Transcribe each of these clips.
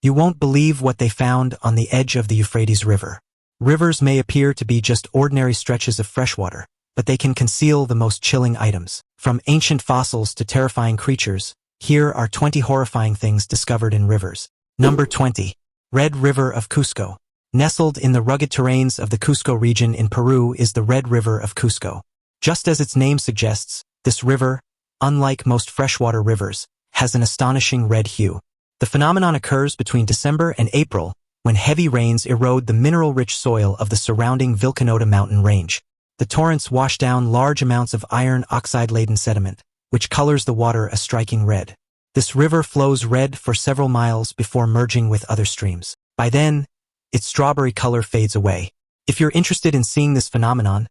You won't believe what they found on the edge of the Euphrates River. Rivers may appear to be just ordinary stretches of freshwater, but they can conceal the most chilling items. From ancient fossils to terrifying creatures, here are 20 horrifying things discovered in rivers. Number 20. Red River of Cusco. Nestled in the rugged terrains of the Cusco region in Peru is the Red River of Cusco. Just as its name suggests, this river, unlike most freshwater rivers, has an astonishing red hue. The phenomenon occurs between December and April, when heavy rains erode the mineral-rich soil of the surrounding Vilcanota mountain range. The torrents wash down large amounts of iron oxide-laden sediment, which colors the water a striking red. This river flows red for several miles before merging with other streams. By then, its strawberry color fades away. If you're interested in seeing this phenomenon,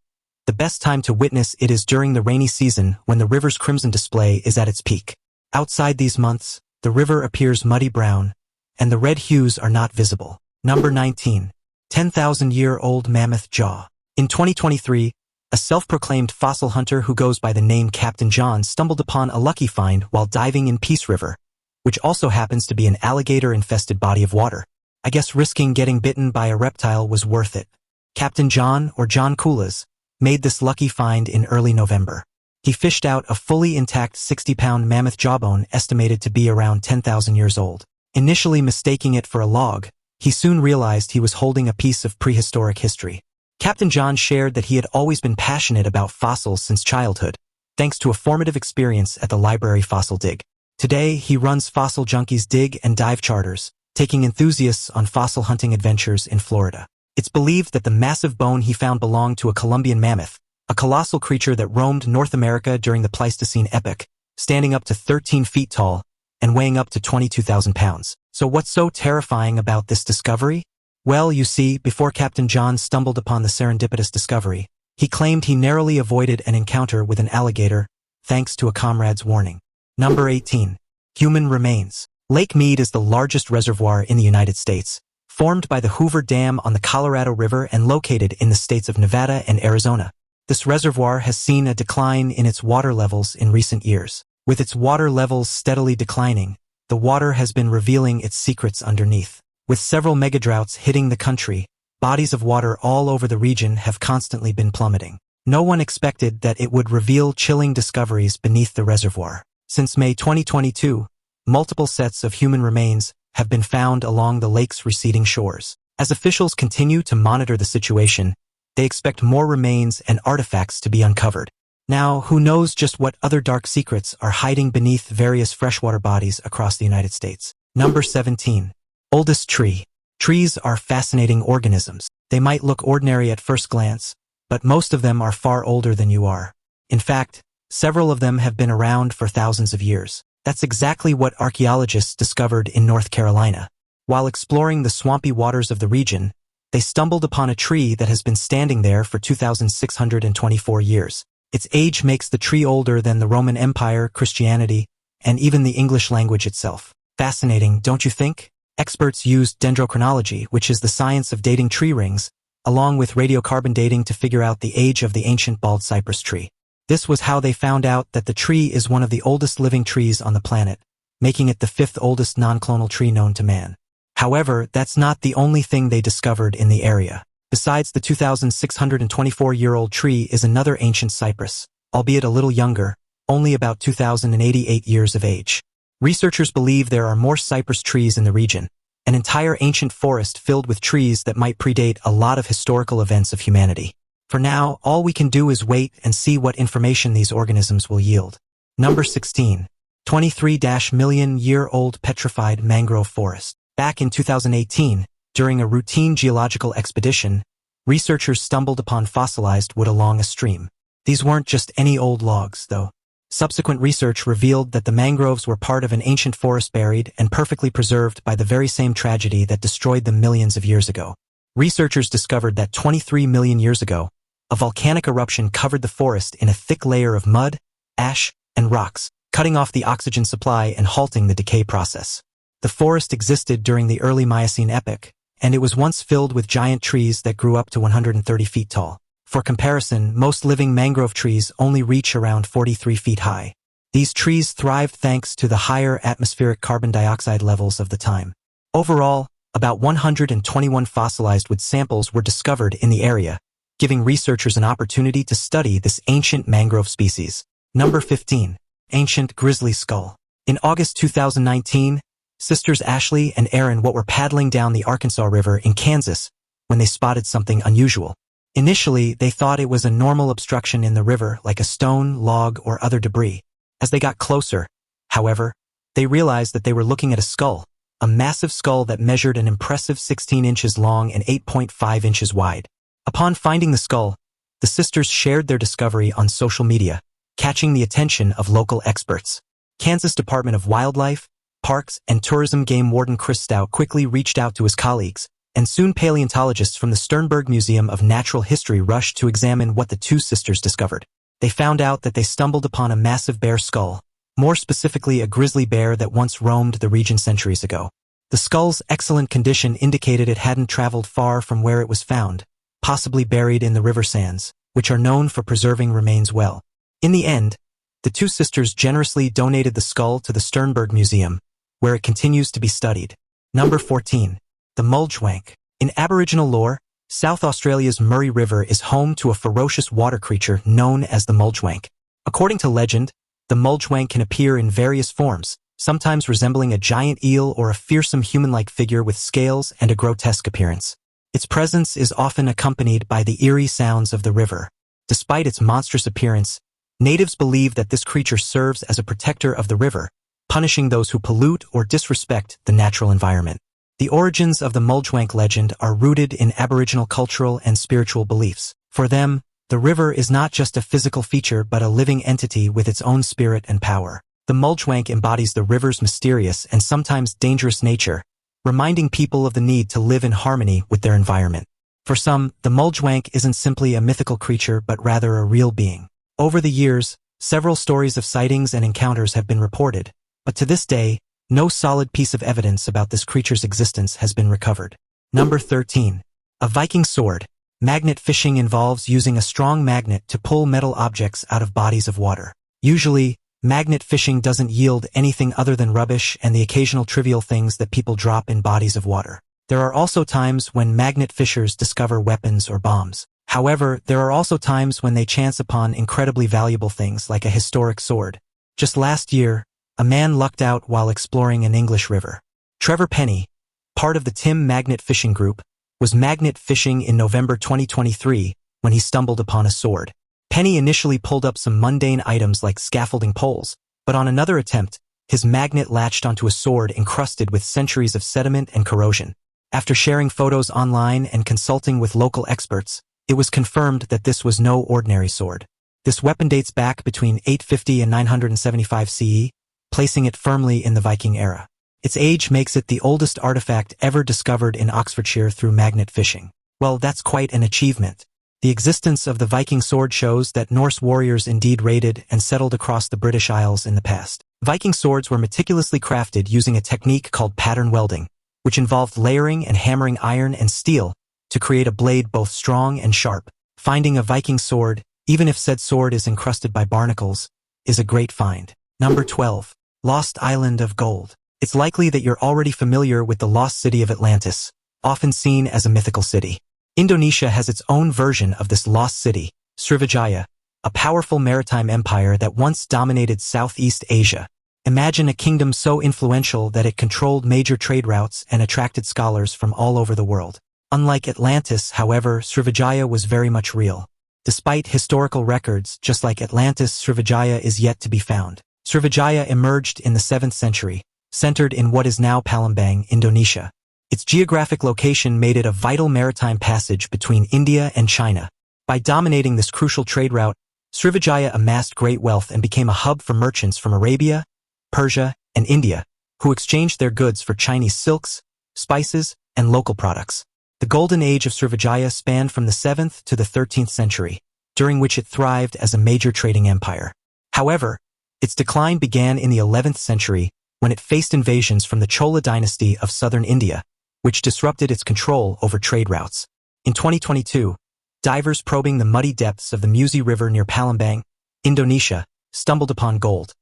the best time to witness it is during the rainy season when the river's crimson display is at its peak. Outside these months, the river appears muddy brown, and the red hues are not visible. Number 19. 10,000-year-old mammoth jaw. In 2023, a self-proclaimed fossil hunter who goes by the name Captain John stumbled upon a lucky find while diving in Peace River, which also happens to be an alligator-infested body of water. I guess risking getting bitten by a reptile was worth it. Captain John, or John Kulas, made this lucky find in early November. He fished out a fully intact 60-pound mammoth jawbone estimated to be around 10,000 years old. Initially mistaking it for a log, he soon realized he was holding a piece of prehistoric history. Captain John shared that he had always been passionate about fossils since childhood, thanks to a formative experience at the library fossil dig. Today, he runs Fossil Junkies dig and dive charters, taking enthusiasts on fossil hunting adventures in Florida. It's believed that the massive bone he found belonged to a Columbian mammoth, a colossal creature that roamed North America during the Pleistocene epoch, standing up to 13 feet tall and weighing up to 22,000 pounds. So what's so terrifying about this discovery? Well, you see, before Captain John stumbled upon the serendipitous discovery, he claimed he narrowly avoided an encounter with an alligator, thanks to a comrade's warning. Number 18. Human remains. Lake Mead is the largest reservoir in the United States, formed by the Hoover Dam on the Colorado River and located in the states of Nevada and Arizona. This reservoir has seen a decline in its water levels in recent years. With its water levels steadily declining, the water has been revealing its secrets underneath. With several megadroughts hitting the country, bodies of water all over the region have constantly been plummeting. No one expected that it would reveal chilling discoveries beneath the reservoir. Since May 2022, multiple sets of human remains have been found along the lake's receding shores. As officials continue to monitor the situation, they expect more remains and artifacts to be uncovered. Now, who knows just what other dark secrets are hiding beneath various freshwater bodies across the United States. Number 17. Oldest tree. Trees are fascinating organisms. They might look ordinary at first glance, but most of them are far older than you are. In fact, several of them have been around for thousands of years. That's exactly what archaeologists discovered in North Carolina. While exploring the swampy waters of the region, they stumbled upon a tree that has been standing there for 2,624 years. Its age makes the tree older than the Roman Empire, Christianity, and even the English language itself. Fascinating, don't you think? Experts used dendrochronology, which is the science of dating tree rings, along with radiocarbon dating to figure out the age of the ancient bald cypress tree. This was how they found out that the tree is one of the oldest living trees on the planet, making it the fifth oldest non-clonal tree known to man. However, that's not the only thing they discovered in the area. Besides the 2,624-year-old tree is another ancient cypress, albeit a little younger, only about 2,088 years of age. Researchers believe there are more cypress trees in the region, an entire ancient forest filled with trees that might predate a lot of historical events of humanity. For now, all we can do is wait and see what information these organisms will yield. Number 16. 23-million-year-old petrified mangrove forest. Back in 2018, during a routine geological expedition, researchers stumbled upon fossilized wood along a stream. These weren't just any old logs, though. Subsequent research revealed that the mangroves were part of an ancient forest buried and perfectly preserved by the very same tragedy that destroyed them millions of years ago. Researchers discovered that 23 million years ago, a volcanic eruption covered the forest in a thick layer of mud, ash, and rocks, cutting off the oxygen supply and halting the decay process. The forest existed during the early Miocene epoch, and it was once filled with giant trees that grew up to 130 feet tall. For comparison, most living mangrove trees only reach around 43 feet high. These trees thrived thanks to the higher atmospheric carbon dioxide levels of the time. Overall, about 121 fossilized wood samples were discovered in the area, giving researchers an opportunity to study this ancient mangrove species. Number 15. Ancient grizzly skull. In August 2019, sisters Ashley and Erin were paddling down the Arkansas River in Kansas when they spotted something unusual. Initially, they thought it was a normal obstruction in the river like a stone, log, or other debris. As they got closer, however, they realized that they were looking at a skull, a massive skull that measured an impressive 16 inches long and 8.5 inches wide. Upon finding the skull, the sisters shared their discovery on social media, catching the attention of local experts. Kansas Department of Wildlife, Parks, and Tourism game warden Chris Stout quickly reached out to his colleagues, and soon paleontologists from the Sternberg Museum of Natural History rushed to examine what the two sisters discovered. They found out that they stumbled upon a massive bear skull, more specifically a grizzly bear that once roamed the region centuries ago. The skull's excellent condition indicated it hadn't traveled far from where it was found, possibly buried in the river sands, which are known for preserving remains well. In the end, the two sisters generously donated the skull to the Sternberg Museum, where it continues to be studied. Number 14. The Mulank. In Aboriginal lore, South Australia's Murray River is home to a ferocious water creature known as the Mulank. According to legend, the Mulank can appear in various forms, sometimes resembling a giant eel or a fearsome human-like figure with scales and a grotesque appearance. Its presence is often accompanied by the eerie sounds of the river. Despite its monstrous appearance, natives believe that this creature serves as a protector of the river, punishing those who pollute or disrespect the natural environment. The origins of the Mulank legend are rooted in Aboriginal cultural and spiritual beliefs. For them, the river is not just a physical feature but a living entity with its own spirit and power. The Mulank embodies the river's mysterious and sometimes dangerous nature, reminding people of the need to live in harmony with their environment. For some, the Mulank isn't simply a mythical creature but rather a real being. Over the years, several stories of sightings and encounters have been reported, but to this day, no solid piece of evidence about this creature's existence has been recovered. Number 13. A Viking sword. Magnet fishing involves using a strong magnet to pull metal objects out of bodies of water. Usually, magnet fishing doesn't yield anything other than rubbish and the occasional trivial things that people drop in bodies of water. There are also times when magnet fishers discover weapons or bombs. However, there are also times when they chance upon incredibly valuable things like a historic sword. Just last year, a man lucked out while exploring an English river. Trevor Penny, part of the Tim Magnet Fishing Group, was magnet fishing in November 2023 when he stumbled upon a sword. Penny initially pulled up some mundane items like scaffolding poles, but on another attempt, his magnet latched onto a sword encrusted with centuries of sediment and corrosion. After sharing photos online and consulting with local experts, it was confirmed that this was no ordinary sword. This weapon dates back between 850 and 975 CE, placing it firmly in the Viking era. Its age makes it the oldest artifact ever discovered in Oxfordshire through magnet fishing. Well, that's quite an achievement. The existence of the Viking sword shows that Norse warriors indeed raided and settled across the British Isles in the past. Viking swords were meticulously crafted using a technique called pattern welding, which involved layering and hammering iron and steel to create a blade both strong and sharp. Finding a Viking sword, even if said sword is encrusted by barnacles, is a great find. Number 12. Lost Island of Gold. It's likely that you're already familiar with the lost city of Atlantis, often seen as a mythical city. Indonesia has its own version of this lost city, Srivijaya, a powerful maritime empire that once dominated Southeast Asia. Imagine a kingdom so influential that it controlled major trade routes and attracted scholars from all over the world. Unlike Atlantis, however, Srivijaya was very much real. Despite historical records, just like Atlantis, Srivijaya is yet to be found. Srivijaya emerged in the 7th century, centered in what is now Palembang, Indonesia. Its geographic location made it a vital maritime passage between India and China. By dominating this crucial trade route, Srivijaya amassed great wealth and became a hub for merchants from Arabia, Persia, and India, who exchanged their goods for Chinese silks, spices, and local products. The golden age of Srivijaya spanned from the 7th to the 13th century, during which it thrived as a major trading empire. However, its decline began in the 11th century when it faced invasions from the Chola dynasty of southern India, which disrupted its control over trade routes. In 2022, divers probing the muddy depths of the Musi River near Palembang, Indonesia, stumbled upon gold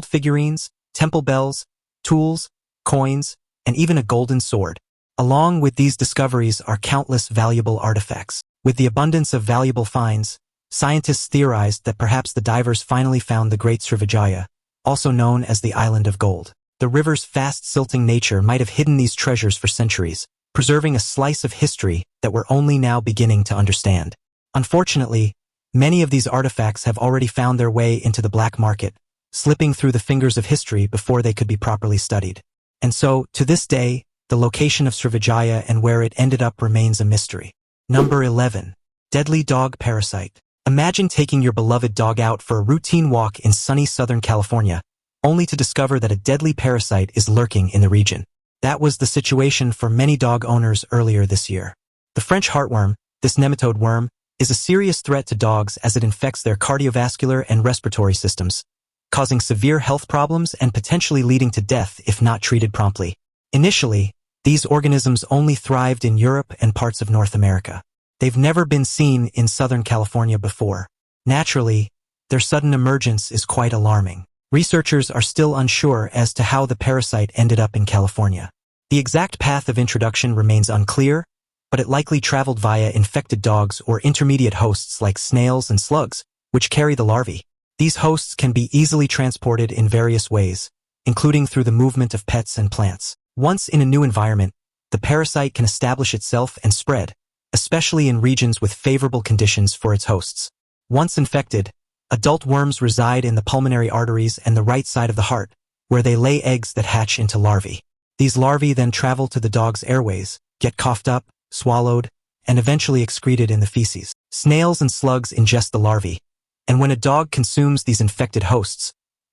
figurines, temple bells, tools, coins, and even a golden sword. Along with these discoveries are countless valuable artifacts. With the abundance of valuable finds, scientists theorized that perhaps the divers finally found the Great Srivijaya, also known as the Island of Gold. The river's fast silting nature might have hidden these treasures for centuries, preserving a slice of history that we're only now beginning to understand. Unfortunately, many of these artifacts have already found their way into the black market, slipping through the fingers of history before they could be properly studied. And so, to this day, the location of Srivijaya and where it ended up remains a mystery. Number 11. Deadly dog parasite. Imagine taking your beloved dog out for a routine walk in sunny Southern California, only to discover that a deadly parasite is lurking in the region. That was the situation for many dog owners earlier this year. The French heartworm, this nematode worm, is a serious threat to dogs as it infects their cardiovascular and respiratory systems, causing severe health problems and potentially leading to death if not treated promptly. Initially, these organisms only thrived in Europe and parts of North America. They've never been seen in Southern California before. Naturally, their sudden emergence is quite alarming. Researchers are still unsure as to how the parasite ended up in California. The exact path of introduction remains unclear, but it likely traveled via infected dogs or intermediate hosts like snails and slugs, which carry the larvae. These hosts can be easily transported in various ways, including through the movement of pets and plants. Once in a new environment, the parasite can establish itself and spread, especially in regions with favorable conditions for its hosts. Once infected, adult worms reside in the pulmonary arteries and the right side of the heart, where they lay eggs that hatch into larvae. These larvae then travel to the dog's airways, get coughed up, swallowed, and eventually excreted in the feces. Snails and slugs ingest the larvae, and when a dog consumes these infected hosts,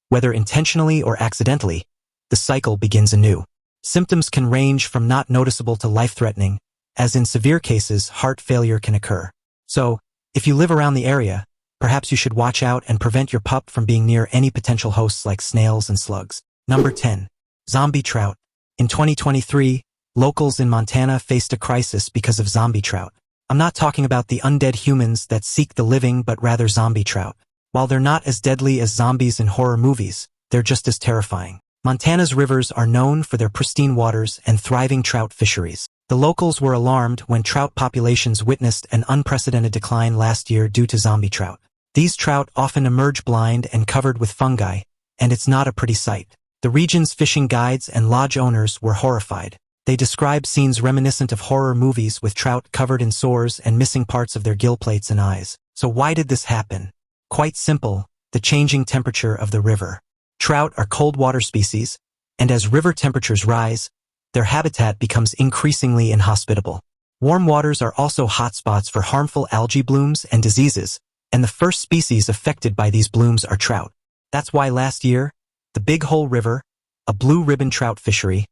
whether intentionally or accidentally, the cycle begins anew. Symptoms can range from not noticeable to life-threatening, as in severe cases, heart failure can occur. So, if you live around the area, perhaps you should watch out and prevent your pup from being near any potential hosts like snails and slugs. Number 10. Zombie trout. In 2023, locals in Montana faced a crisis because of zombie trout. I'm not talking about the undead humans that seek the living but rather zombie trout. While they're not as deadly as zombies in horror movies, they're just as terrifying. Montana's rivers are known for their pristine waters and thriving trout fisheries. The locals were alarmed when trout populations witnessed an unprecedented decline last year due to zombie trout. These trout often emerge blind and covered with fungi, and it's not a pretty sight. The region's fishing guides and lodge owners were horrified. They described scenes reminiscent of horror movies with trout covered in sores and missing parts of their gill plates and eyes. So why did this happen? Quite simple, the changing temperature of the river. Trout are cold water species, and as river temperatures rise, their habitat becomes increasingly inhospitable. Warm waters are also hotspots for harmful algae blooms and diseases, and the first species affected by these blooms are trout. That's why last year, the Big Hole River, a blue ribbon trout fishery,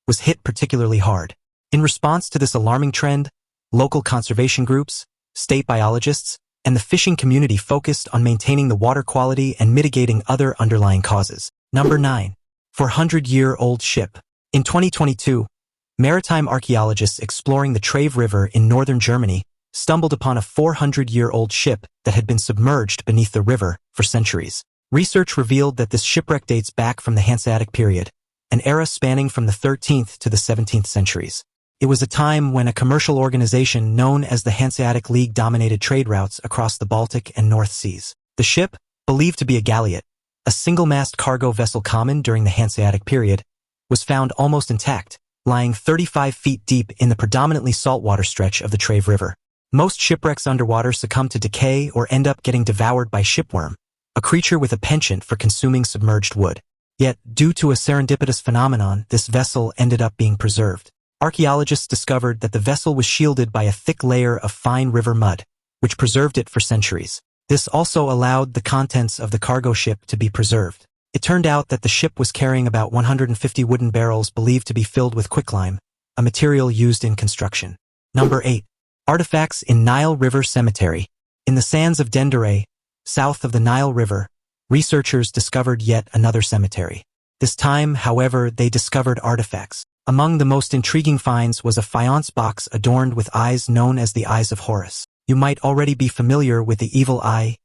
was hit particularly hard. In response to this alarming trend, local conservation groups, state biologists, and the fishing community focused on maintaining the water quality and mitigating other underlying causes. Number 9. 400-year-old ship. In 2022, maritime archaeologists exploring the Trave River in northern Germany stumbled upon a 400-year-old ship that had been submerged beneath the river for centuries. Research revealed that this shipwreck dates back from the Hanseatic period, an era spanning from the 13th to the 17th centuries. It was a time when a commercial organization known as the Hanseatic League dominated trade routes across the Baltic and North Seas. The ship, believed to be a galliot, a single-mast cargo vessel common during the Hanseatic period, was found almost intact, lying 35 feet deep in the predominantly saltwater stretch of the Trave River. Most shipwrecks underwater succumb to decay or end up getting devoured by shipworm, a creature with a penchant for consuming submerged wood. Yet, due to a serendipitous phenomenon, this vessel ended up being preserved. Archaeologists discovered that the vessel was shielded by a thick layer of fine river mud, which preserved it for centuries. This also allowed the contents of the cargo ship to be preserved. It turned out that the ship was carrying about 150 wooden barrels believed to be filled with quicklime, a material used in construction. Number 8. Artifacts in Nile River Cemetery. In the sands of Dendere, south of the Nile River, researchers discovered yet another cemetery. This time, however, they discovered artifacts. Among the most intriguing finds was a faience box adorned with eyes known as the Eyes of Horus. You might already be familiar with the evil eye,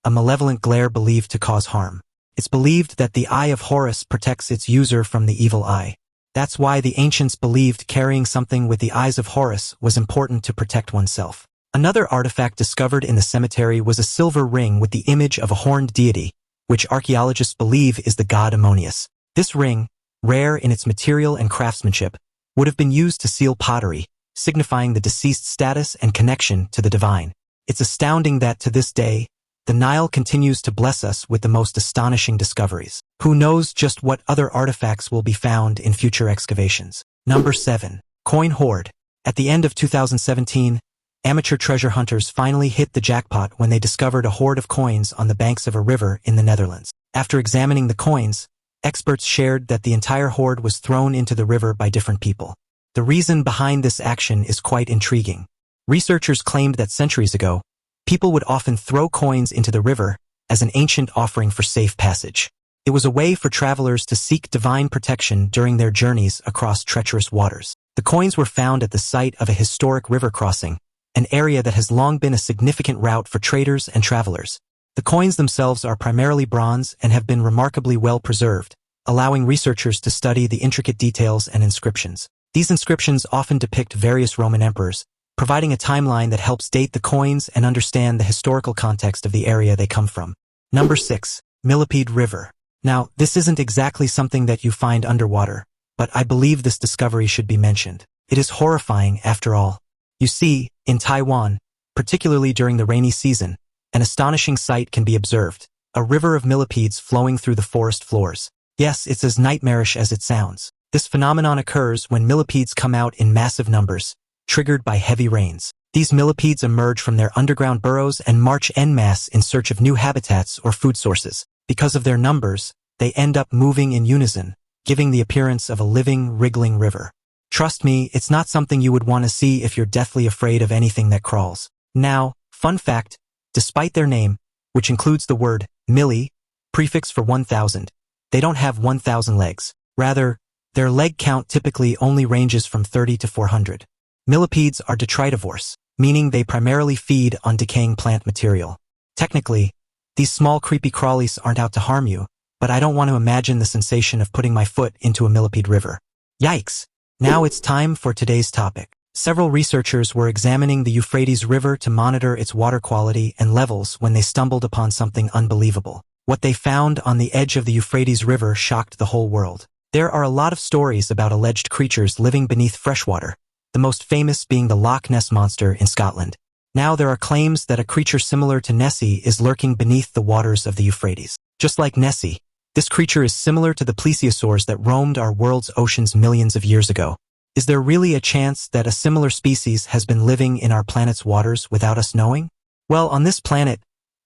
a malevolent glare believed to cause harm. It's believed that the Eye of Horus protects its user from the evil eye. That's why the ancients believed carrying something with the eyes of Horus was important to protect oneself. Another artifact discovered in the cemetery was a silver ring with the image of a horned deity, which archaeologists believe is the god Ammonius. This ring, rare in its material and craftsmanship, would have been used to seal pottery, signifying the deceased's status and connection to the divine. It's astounding that to this day, the Nile continues to bless us with the most astonishing discoveries. Who knows just what other artifacts will be found in future excavations. Number 7. Coin hoard. At the end of 2017, amateur treasure hunters finally hit the jackpot when they discovered a hoard of coins on the banks of a river in the Netherlands. After examining the coins, experts shared that the entire hoard was thrown into the river by different people. The reason behind this action is quite intriguing. Researchers claimed that centuries ago, people would often throw coins into the river as an ancient offering for safe passage. It was a way for travelers to seek divine protection during their journeys across treacherous waters. The coins were found at the site of a historic river crossing, an area that has long been a significant route for traders and travelers. The coins themselves are primarily bronze and have been remarkably well preserved, allowing researchers to study the intricate details and inscriptions. These inscriptions often depict various Roman emperors, providing a timeline that helps date the coins and understand the historical context of the area they come from. Number 6. Millipede River. Now, this isn't exactly something that you find underwater, but I believe this discovery should be mentioned. It is horrifying, after all. You see, in Taiwan, particularly during the rainy season, an astonishing sight can be observed, a river of millipedes flowing through the forest floors. Yes, it's as nightmarish as it sounds. This phenomenon occurs when millipedes come out in massive numbers, triggered by heavy rains. These millipedes emerge from their underground burrows and march en masse in search of new habitats or food sources. Because of their numbers, they end up moving in unison, giving the appearance of a living, wriggling river. Trust me, it's not something you would want to see if you're deathly afraid of anything that crawls. Now, fun fact, despite their name, which includes the word milli, prefix for 1,000, they don't have 1,000 legs. Rather, their leg count typically only ranges from 30 to 400. Millipedes are detritivores, meaning they primarily feed on decaying plant material. Technically, these small creepy crawlies aren't out to harm you, but I don't want to imagine the sensation of putting my foot into a millipede river. Yikes! Now it's time for today's topic. Several researchers were examining the Euphrates River to monitor its water quality and levels when they stumbled upon something unbelievable. What they found on the edge of the Euphrates River shocked the whole world. There are a lot of stories about alleged creatures living beneath freshwater, the most famous being the Loch Ness Monster in Scotland. Now there are claims that a creature similar to Nessie is lurking beneath the waters of the Euphrates. Just like Nessie, this creature is similar to the plesiosaurs that roamed our world's oceans millions of years ago. Is there really a chance that a similar species has been living in our planet's waters without us knowing? Well, on this planet,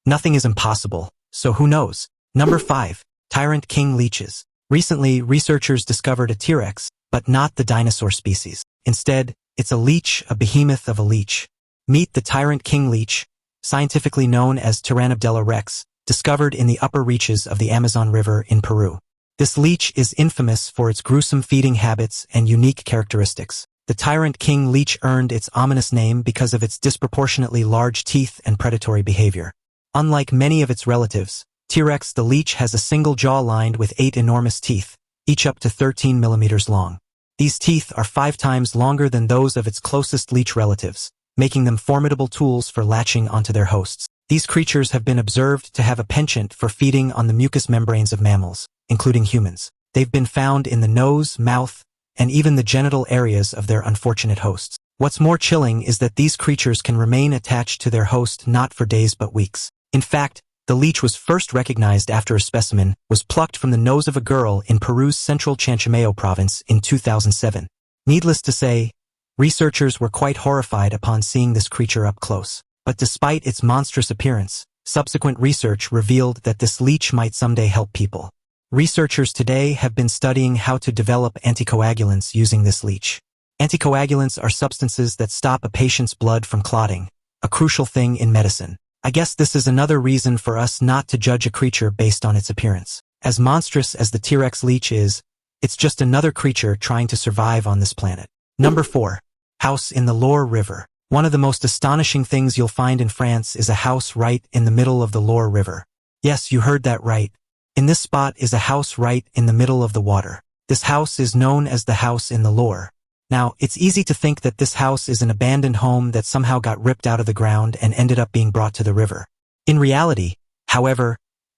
nothing is impossible, so who knows? Number 5. Tyrant King leeches. Recently, researchers discovered a T-Rex, but not the dinosaur species. Instead, it's a leech, a behemoth of a leech. Meet the Tyrant King leech, scientifically known as Tyrannobdella rex, discovered in the upper reaches of the Amazon River in Peru. This leech is infamous for its gruesome feeding habits and unique characteristics. The Tyrant King leech earned its ominous name because of its disproportionately large teeth and predatory behavior. Unlike many of its relatives, T-Rex the leech has a single jaw lined with 8 enormous teeth, each up to 13 millimeters long. These teeth are 5 times longer than those of its closest leech relatives, making them formidable tools for latching onto their hosts. These creatures have been observed to have a penchant for feeding on the mucous membranes of mammals, including humans. They've been found in the nose, mouth, and even the genital areas of their unfortunate hosts. What's more chilling is that these creatures can remain attached to their host not for days but weeks. In fact, the leech was first recognized after a specimen was plucked from the nose of a girl in Peru's central Chanchamayo province in 2007. Needless to say, researchers were quite horrified upon seeing this creature up close. But despite its monstrous appearance, subsequent research revealed that this leech might someday help people. Researchers today have been studying how to develop anticoagulants using this leech. Anticoagulants are substances that stop a patient's blood from clotting, a crucial thing in medicine. I guess this is another reason for us not to judge a creature based on its appearance. As monstrous as the T-Rex leech is, it's just another creature trying to survive on this planet. Number 4. House in the Loire River. One of the most astonishing things you'll find in France is a house right in the middle of the Loire River. Yes, you heard that right. In this spot is a house right in the middle of the water. This house is known as the house in the Loire. Now, it's easy to think that this house is an abandoned home that somehow got ripped out of the ground and ended up being brought to the river. In reality, however,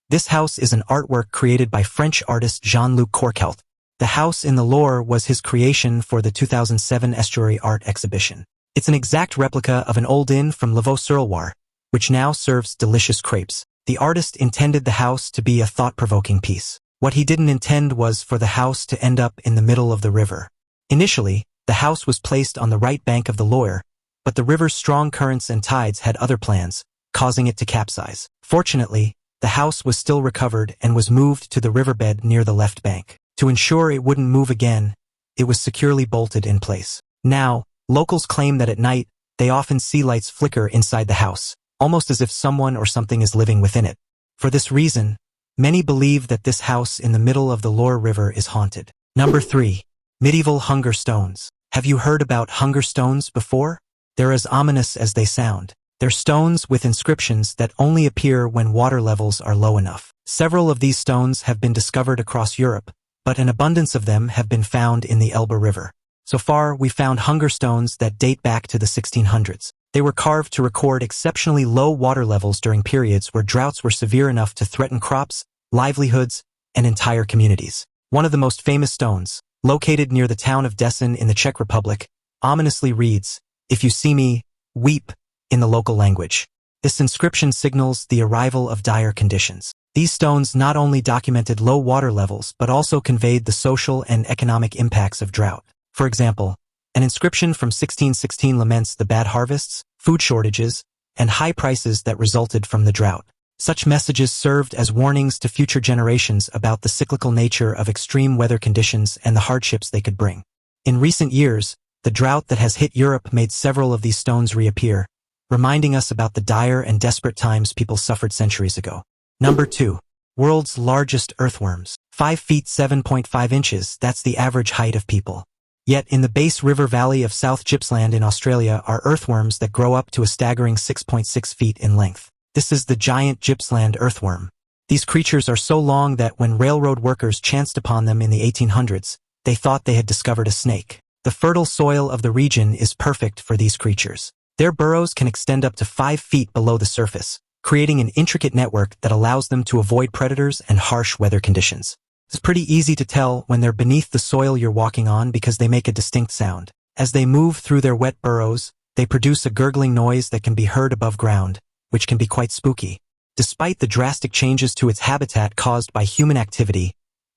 this house is an artwork created by French artist Jean-Luc Courcelt. The house in the Loire was his creation for the 2007 Estuary Art Exhibition. It's an exact replica of an old inn from Loire, which now serves delicious crepes. The artist intended the house to be a thought-provoking piece. What he didn't intend was for the house to end up in the middle of the river. Initially, the house was placed on the right bank of the Loire, but the river's strong currents and tides had other plans, causing it to capsize. Fortunately, the house was still recovered and was moved to the riverbed near the left bank. To ensure it wouldn't move again, it was securely bolted in place. Now, locals claim that at night, they often see lights flicker inside the house, almost as if someone or something is living within it. For this reason, many believe that this house in the middle of the Loire River is haunted. Number 3. Medieval hunger stones. Have you heard about hunger stones before? They're as ominous as they sound. They're stones with inscriptions that only appear when water levels are low enough. Several of these stones have been discovered across Europe, but an abundance of them have been found in the Elbe River. So far, we found hunger stones that date back to the 1600s. They were carved to record exceptionally low water levels during periods where droughts were severe enough to threaten crops, livelihoods, and entire communities. One of the most famous stones, located near the town of Desin in the Czech Republic, ominously reads, "If you see me, weep," in the local language. This inscription signals the arrival of dire conditions. These stones not only documented low water levels but also conveyed the social and economic impacts of drought. For example, an inscription from 1616 laments the bad harvests, food shortages, and high prices that resulted from the drought. Such messages served as warnings to future generations about the cyclical nature of extreme weather conditions and the hardships they could bring. In recent years, the drought that has hit Europe made several of these stones reappear, reminding us about the dire and desperate times people suffered centuries ago. Number 2. World's largest earthworms. 5 feet 7.5 inches, that's the average height of people. Yet in the Bass River Valley of South Gippsland in Australia are earthworms that grow up to a staggering 6.6 feet in length. This is the giant Gippsland earthworm. These creatures are so long that when railroad workers chanced upon them in the 1800s, they thought they had discovered a snake. The fertile soil of the region is perfect for these creatures. Their burrows can extend up to 5 feet below the surface, creating an intricate network that allows them to avoid predators and harsh weather conditions. It's pretty easy to tell when they're beneath the soil you're walking on because they make a distinct sound. As they move through their wet burrows, they produce a gurgling noise that can be heard above ground, which can be quite spooky. Despite the drastic changes to its habitat caused by human activity,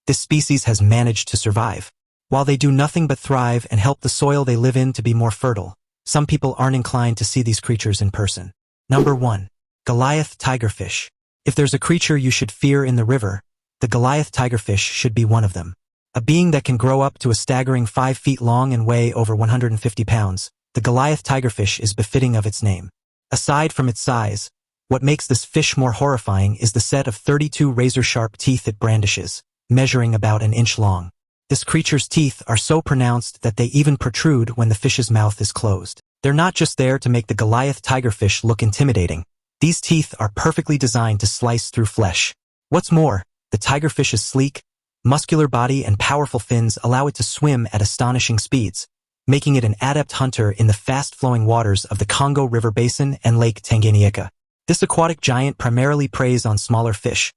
this species has managed to survive. While they do nothing but thrive and help the soil they live in to be more fertile, some people aren't inclined to see these creatures in person. Number 1. Goliath tigerfish. If there's a creature you should fear in the river, the Goliath tigerfish should be one of them. A being that can grow up to a staggering 5 feet long and weigh over 150 pounds, the Goliath tigerfish is befitting of its name. Aside from its size, what makes this fish more horrifying is the set of 32 razor-sharp teeth it brandishes, measuring about an inch long. This creature's teeth are so pronounced that they even protrude when the fish's mouth is closed. They're not just there to make the Goliath tigerfish look intimidating. These teeth are perfectly designed to slice through flesh. What's more, the tigerfish's sleek, muscular body and powerful fins allow it to swim at astonishing speeds, making it an adept hunter in the fast-flowing waters of the Congo River Basin and Lake Tanganyika. This aquatic giant primarily preys on smaller fish,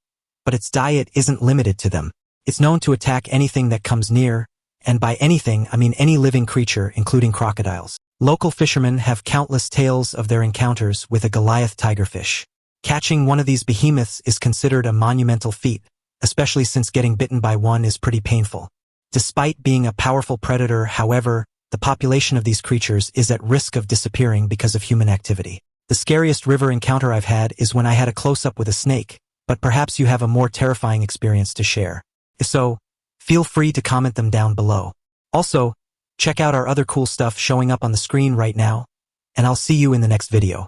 but its diet isn't limited to them. It's known to attack anything that comes near, and by anything I mean any living creature, including crocodiles. Local fishermen have countless tales of their encounters with a Goliath tigerfish. Catching one of these behemoths is considered a monumental feat, especially since getting bitten by one is pretty painful. Despite being a powerful predator, however, the population of these creatures is at risk of disappearing because of human activity. The scariest river encounter I've had is when I had a close-up with a snake, but perhaps you have a more terrifying experience to share. If so, feel free to comment them down below. Also, check out our other cool stuff showing up on the screen right now, and I'll see you in the next video.